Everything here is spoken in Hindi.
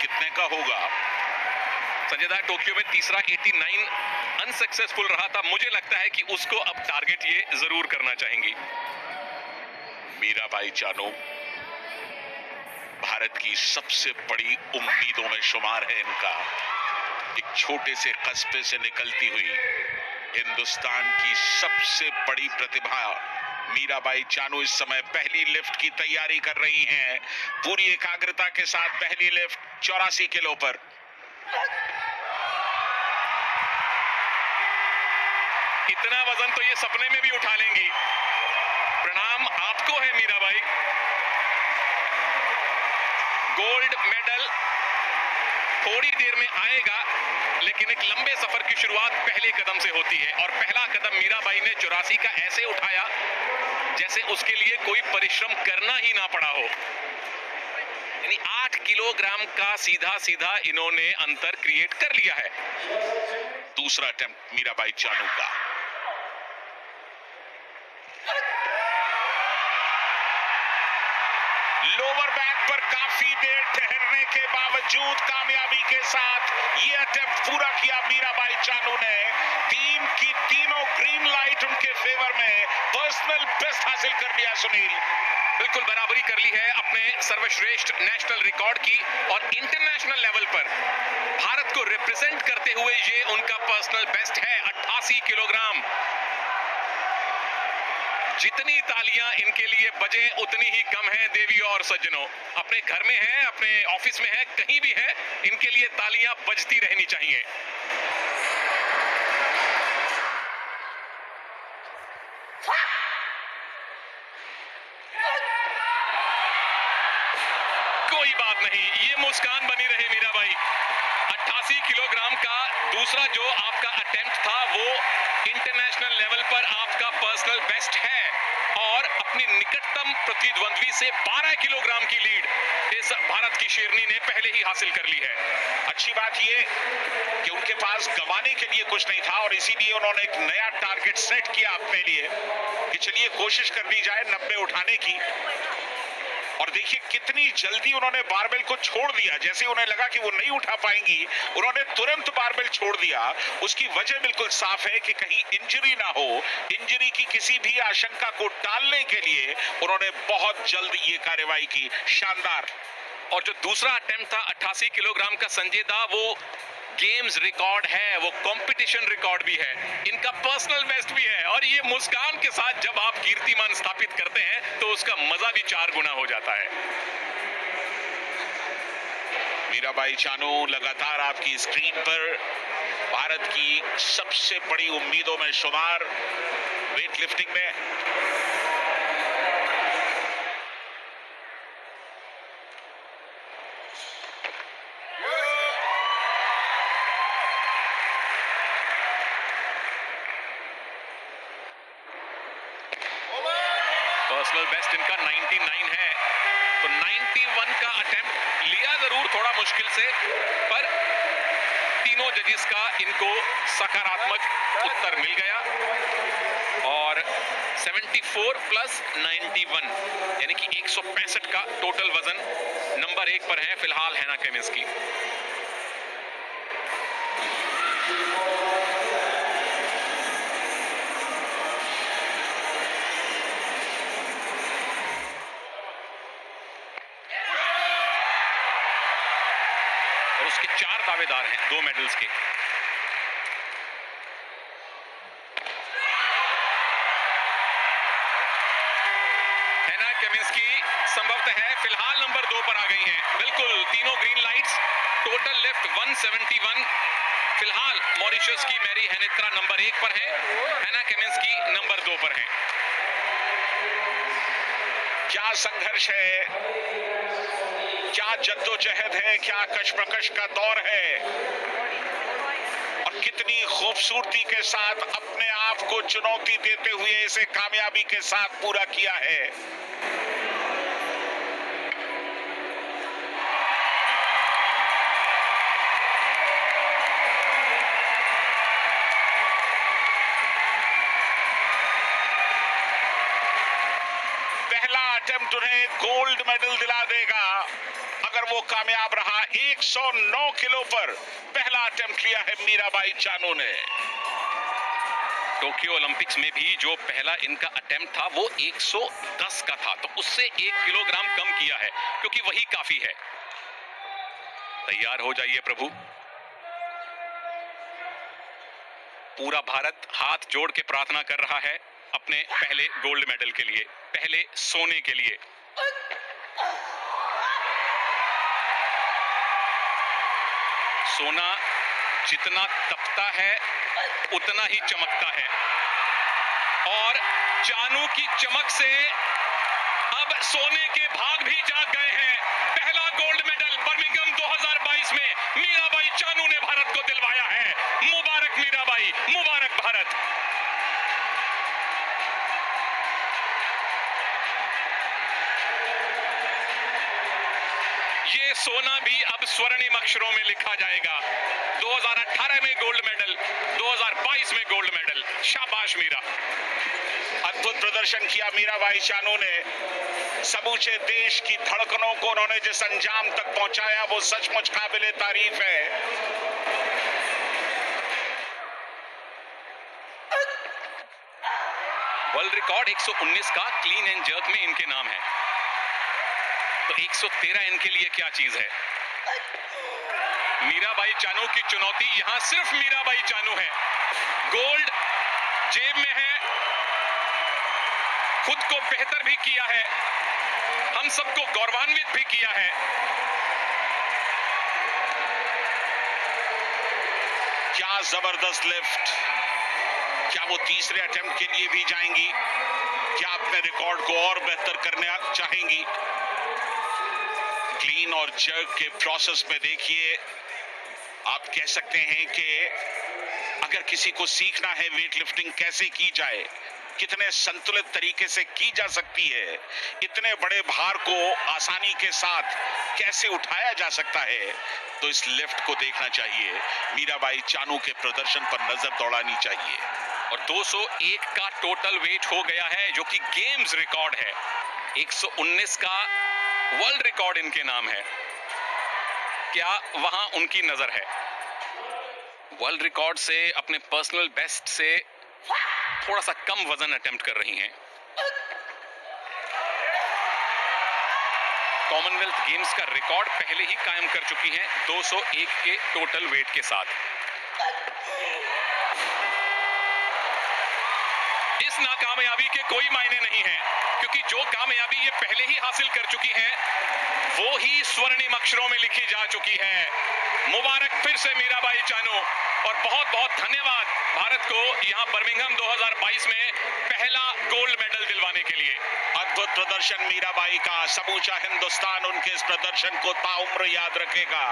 कितने का होगा। संजय दा, टोक्यो में तीसरा 89 अनसक्सेसफुल रहा था, मुझे लगता है कि उसको अब टारगेट ये जरूर करना चाहेंगी। मीराबाई चानू भारत की सबसे बड़ी उम्मीदों में शुमार है। इनका एक छोटे से कस्बे से निकलती हुई हिंदुस्तान की सबसे बड़ी प्रतिभा मीराबाई चानू इस समय पहली लिफ्ट की तैयारी कर रही हैं। पूरी एकाग्रता के साथ पहली लिफ्ट 84 किलो पर। इतना वजन तो ये सपने में भी उठा लेंगी। प्रणाम आपको है मीराबाई। गोल्ड मेडल थोड़ी देर में आएगा, लेकिन एक लंबे सफर की शुरुआत पहले कदम से होती है और पहला कदम मीराबाई ने 84 का ऐसे उठाया जैसे उसके लिए कोई परिश्रम करना ही ना पड़ा हो। यानी 8 किलोग्राम का सीधा सीधा इन्होंने अंतर क्रिएट कर लिया है। दूसरा अटेम्प्ट मीराबाई चानू का। लोअर बैक पर काफी देर ठहरने के बावजूद कामयाबी के साथ ये अटेम्प्ट पूरा किया मीराबाई चानू ने। टीम की तीनों ग्रीन लाइट उनके फेवर में। पर्सनल बेस्ट हासिल कर लिया सुनील। बिल्कुल बराबरी कर ली है अपने सर्वश्रेष्ठ नेशनल रिकॉर्ड की और इंटरनेशनल लेवल पर भारत को रिप्रेजेंट करते हुए ये उनका पर्सनल बेस्ट है। 88 किलोग्राम। जितनी तालियां इनके लिए बजे उतनी ही कम है देवी और सज्जनों। अपने घर में है, अपने ऑफिस में है, कहीं भी है, इनके लिए तालियां बजती रहनी चाहिए। कोई बात नहीं, ये मुस्कान बनी रहे मीराबाई। 88 किलोग्राम का दूसरा जो आपका अटेम्प्ट था वो इंटरनेशनल लेवल पर आपका पर्सनल बेस्ट है और अपनी निकटतम प्रतिद्वंद्वी से 12 किलोग्राम की लीड इस भारत की शेरनी ने पहले ही हासिल कर ली है। अच्छी बात ये कि उनके पास गंवाने के लिए कुछ नहीं था और इसीलिए उन्होंने एक नया टारगेट सेट किया अपने लिए कि चलिए कोशिश कर ली जाए 90 उठाने की। और देखिए कितनी जल्दी उन्होंने बारबेल को छोड़ दिया। जैसे उन्हें लगा कि वो नहीं उठा पाएंगी, उन्होंने तुरंत बारबेल छोड़ दिया। उसकी वजह बिल्कुल साफ है कि कहीं इंजरी ना हो। इंजरी की किसी भी आशंका को टालने के लिए उन्होंने बहुत जल्द ये कार्रवाई की। शानदार। और जो दूसरा अटेम्प्ट था 88 किलोग्राम का संजय दा, वो गेम्स रिकॉर्ड है, वो कंपटीशन रिकॉर्ड भी है, इनका पर्सनल बेस्ट भी है। और ये मुस्कान के साथ जब आप कीर्तिमान स्थापित करते हैं तो उसका मजा भी 4 गुना हो जाता है। मीराबाई चानू लगातार आपकी स्क्रीन पर भारत की सबसे बड़ी उम्मीदों में शुमार वेट लिफ्टिंग में। पर्सनल बेस्ट इनका 99 है, तो 91 का अटेम्प्ट लिया जरूर थोड़ा मुश्किल से, पर तीनों जजेस का इनको सकारात्मक उत्तर मिल गया और 74 प्लस 91 यानी कि 165 का टोटल वजन नंबर 1 पर है फिलहाल हैना केमिंस्की। और उसके 4 दावेदार हैं 2 मेडल्स के। हैना केमिंस्की संभवतः है फिलहाल नंबर 2 पर आ गई हैं। बिल्कुल तीनों ग्रीन लाइट्स। Total lift 171। फिलहाल मॉरिशस की मैरी हेनेत्रा नंबर 1 पर है, हैना केमिंस्की नंबर 2 पर है। क्या संघर्ष है, क्या जद्दोजहद है, क्या कशमकश का दौर है और कितनी खूबसूरती के साथ अपने आप को चुनौती देते हुए इसे कामयाबी के साथ पूरा किया है। पहला अटेम्प्ट उन्हें गोल्ड मेडल दिला देगा। अगर वो कामयाब रहा। 109 किलो पर पहला अटेम्प्ट लिया है मीराबाई चानू ने। टोक्यो ओलंपिक्स में भी जो पहला इनका अटेम्प्ट था वो 110 का था, तो उससे 1 किलोग्राम कम किया है, क्योंकि वही काफी है। तैयार हो जाइए प्रभु। पूरा भारत हाथ जोड़ के प्रार्थना कर रहा है अपने पहले गोल्ड मेडल के लिए, पहले सोने के लिए। सोना जितना तपता है उतना ही चमकता है, और चानू की चमक से अब सोने के भाग भी जाग गए हैं। पहला गोल्ड मेडल बर्मिंघम 2022 में मीराबाई चानू ने भारत को दिलवाया है। मुबारक मीराबाई, मुबारक भारत। ये सोना भी अब स्वर्णिम अक्षरों में लिखा जाएगा। 2018 में गोल्ड मेडल, 2022 में गोल्ड मेडल। शाबाश मीरा। अद्भुत प्रदर्शन किया मीराबाई चानू ने। समूचे देश की धड़कनों को उन्होंने जिस अंजाम तक पहुंचाया वो सचमुच काबिले तारीफ है। वर्ल्ड रिकॉर्ड 119 का क्लीन एंड जर्क में इनके नाम है, तो 113 इनके लिए क्या चीज है। मीराबाई चानू की चुनौती यहां सिर्फ मीराबाई चानू है। गोल्ड जेब में है, खुद को बेहतर भी किया है, हम सबको गौरवान्वित भी किया है। क्या जबरदस्त लिफ्ट। क्या वो तीसरे अटेम्प्ट के लिए भी जाएंगी? क्या अपने रिकॉर्ड को और बेहतर करना चाहेंगी? क्लीन और जर्क के प्रोसेस में देखिए, आप कह सकते हैं कि अगर किसी को सीखना है वेट लिफ्टिंग कैसे की जाए, कितने संतुलित तरीके से की जा सकती है, इतने बड़े भार को आसानी के साथ कैसे उठाया जा सकता है, तो इस लिफ्ट को देखना चाहिए। मीराबाई चानू के प्रदर्शन पर नजर दौड़ानी चाहिए। और 201 का टोटल वेट हो गया है, जो कि गेम्स रिकॉर्ड है। 119 का वर्ल्ड रिकॉर्ड इनके नाम है। क्या वहां उनकी नजर है? वर्ल्ड रिकॉर्ड से, अपने पर्सनल बेस्ट से थोड़ा सा कम वजन अटेम्प्ट कर रही हैं। कॉमनवेल्थ गेम्स का रिकॉर्ड पहले ही कायम कर चुकी हैं 201 के टोटल वेट के साथ। इस नाकामयाबी के कोई मायने नहीं है, क्योंकि जो कामयाबी ये पहले ही हासिल कर चुकी हैं वो ही स्वर्णिम अक्षरों में लिखी जा चुकी है। मुबारक फिर से मीराबाई चानू, और बहुत बहुत धन्यवाद भारत को यहां बर्मिंघम 2022 में पहला गोल्ड मेडल दिलवाने के लिए। अद्भुत प्रदर्शन मीराबाई का। समूचा हिंदुस्तान उनके इस प्रदर्शन को ताउम्र याद रखेगा।